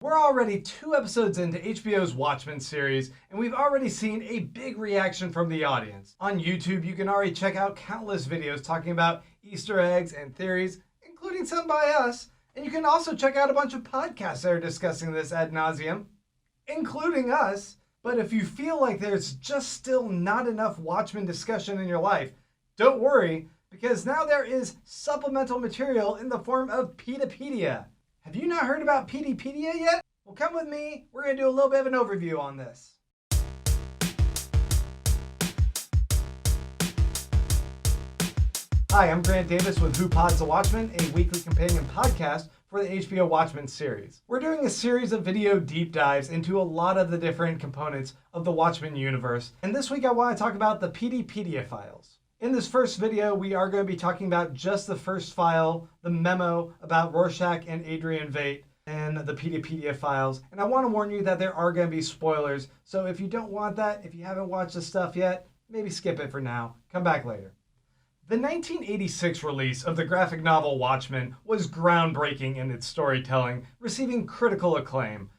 We're already 2 episodes into HBO's Watchmen series, and we've already seen a big reaction from the audience. On YouTube, you can already check out countless videos talking about Easter eggs and theories, including some by us, and you can also check out a bunch of podcasts that are discussing this ad nauseum, including us. But if you feel like there's just still not enough Watchmen discussion in your life, don't worry, because now there is supplemental material in the form of Peteypedia. Have you not heard about Peteypedia yet? Well, come with me. We're going to do a little bit of an overview on this. Hi, I'm Grant Davis with Pods the Watchmen, a weekly companion podcast for the HBO Watchmen series. We're doing a series of video deep dives into a lot of the different components of the Watchmen universe, and this week I want to talk about the Peteypedia files. In this first video, we are going to be talking about just the first file, the memo about Rorschach and Adrian Veidt and the Peteypedia files. And I want to warn you that there are going to be spoilers. So if you don't want that, if you haven't watched the stuff yet, maybe skip it for now. Come back later. The 1986 release of the graphic novel Watchmen was groundbreaking in its storytelling, receiving critical acclaim.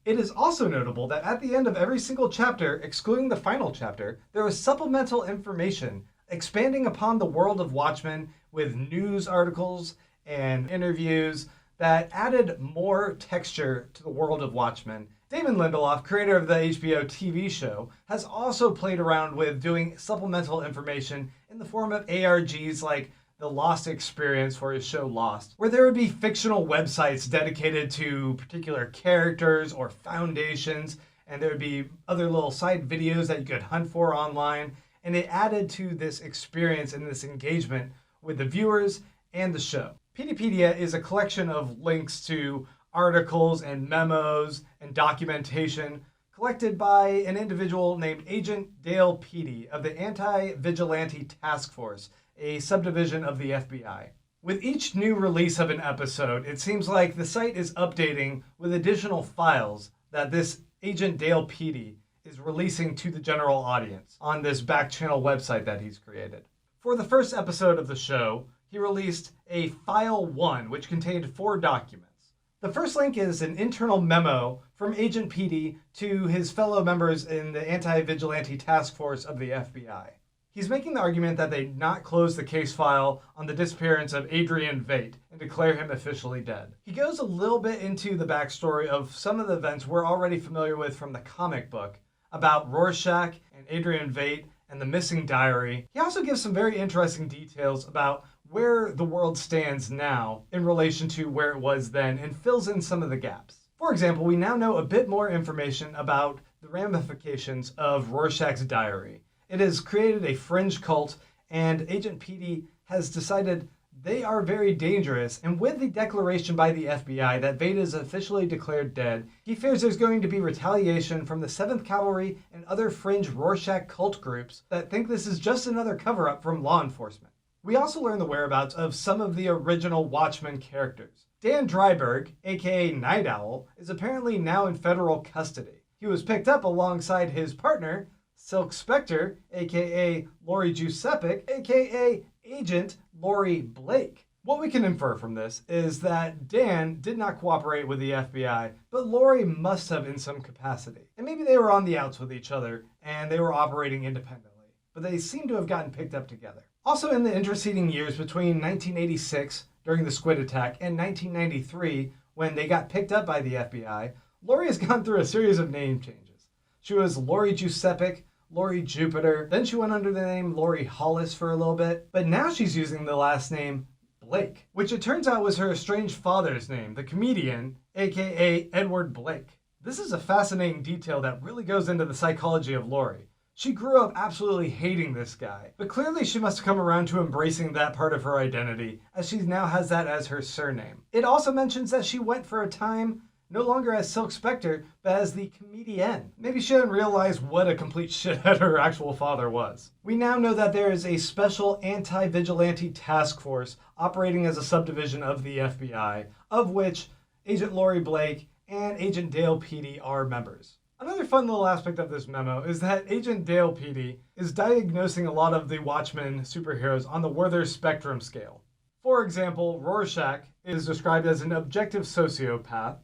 It is also notable that at the end of every single chapter, excluding the final chapter, there was supplemental information expanding upon the world of Watchmen with news articles and interviews that added more texture to the world of Watchmen. Damon Lindelof, creator of the HBO TV show, has also played around with doing supplemental information in the form of ARGs like the Lost Experience for his show Lost, where there would be fictional websites dedicated to particular characters or foundations, and there would be other little side videos that you could hunt for online. And it added to this experience and this engagement with the viewers and the show. Peteypedia is a collection of links to articles and memos and documentation collected by an individual named Agent Dale Petey of the Anti-Vigilante Task Force, a subdivision of the FBI. With each new release of an episode, it seems like the site is updating with additional files that this Agent Dale Petey is releasing to the general audience on this back channel website that he's created. For the first episode of the show, he released a File 1, which contained 4 documents. The first link is an internal memo from Agent Petey to his fellow members in the Anti-Vigilante Task Force of the FBI. He's making the argument that they not close the case file on the disappearance of Adrian Veidt and declare him officially dead. He goes a little bit into the backstory of some of the events we're already familiar with from the comic book, about Rorschach and Adrian Veidt and the missing diary. He also gives some very interesting details about where the world stands now in relation to where it was then and fills in some of the gaps. For example, we now know a bit more information about the ramifications of Rorschach's diary. It has created a fringe cult, and Agent Petey has decided they are very dangerous, and with the declaration by the FBI that Veidt is officially declared dead, he fears there's going to be retaliation from the 7th Cavalry and other fringe Rorschach cult groups that think this is just another cover-up from law enforcement. We also learn the whereabouts of some of the original Watchmen characters. Dan Dreiberg, aka Night Owl, is apparently now in federal custody. He was picked up alongside his partner, Silk Spectre, aka Laurie Giuseppe, aka Agent Laurie Blake. What we can infer from this is that Dan did not cooperate with the FBI, but Laurie must have in some capacity. And maybe they were on the outs with each other and they were operating independently, but they seem to have gotten picked up together. Also, in the interceding years between 1986, during the Squid attack, and 1993, when they got picked up by the FBI, Laurie has gone through a series of name changes. She was Laurie Giuseppe, Laurie Jupiter, then she went under the name Laurie Hollis for a little bit, but now she's using the last name Blake, which it turns out was her estranged father's name, the comedian, aka Edward Blake. This is a fascinating detail that really goes into the psychology of Laurie. She grew up absolutely hating this guy, but clearly she must have come around to embracing that part of her identity, as she now has that as her surname. It also mentions that she went for a time no longer as Silk Spectre, but as the comedienne. Maybe she didn't realize what a complete shithead her actual father was. We now know that there is a special anti-vigilante task force operating as a subdivision of the FBI, of which Agent Laurie Blake and Agent Dale Petey are members. Another fun little aspect of this memo is that Agent Dale Petey is diagnosing a lot of the Watchmen superheroes on the Werther spectrum scale. For example, Rorschach is described as an objective sociopath,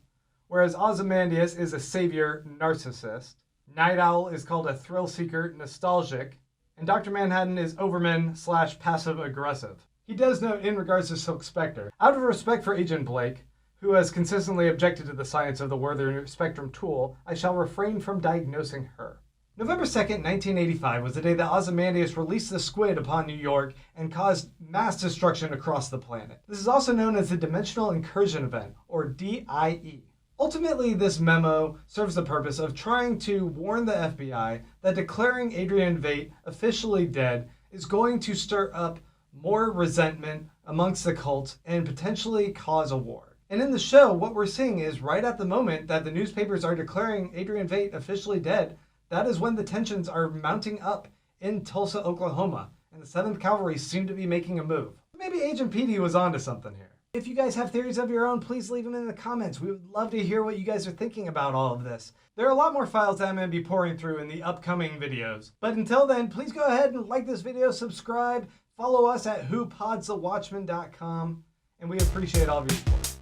whereas Ozymandias is a savior narcissist. Night Owl is called a thrill seeker nostalgic, and Dr. Manhattan is overman / passive aggressive. He does note in regards to Silk Spectre, out of respect for Agent Blake, who has consistently objected to the science of the Werther spectrum tool, I shall refrain from diagnosing her. November 2nd, 1985 was the day that Ozymandias released the squid upon New York and caused mass destruction across the planet. This is also known as the Dimensional Incursion Event, or DIE. Ultimately, this memo serves the purpose of trying to warn the FBI that declaring Adrian Veidt officially dead is going to stir up more resentment amongst the cult and potentially cause a war. And in the show, what we're seeing is right at the moment that the newspapers are declaring Adrian Veidt officially dead, that is when the tensions are mounting up in Tulsa, Oklahoma, and the 7th Cavalry seem to be making a move. Maybe Agent Petey was onto something here. If you guys have theories of your own, please leave them in the comments. We would love to hear what you guys are thinking about all of this. There are a lot more files that I'm going to be pouring through in the upcoming videos. But until then, please go ahead and like this video, subscribe, follow us at whopodsthewatchmen.com, and we appreciate all of your support.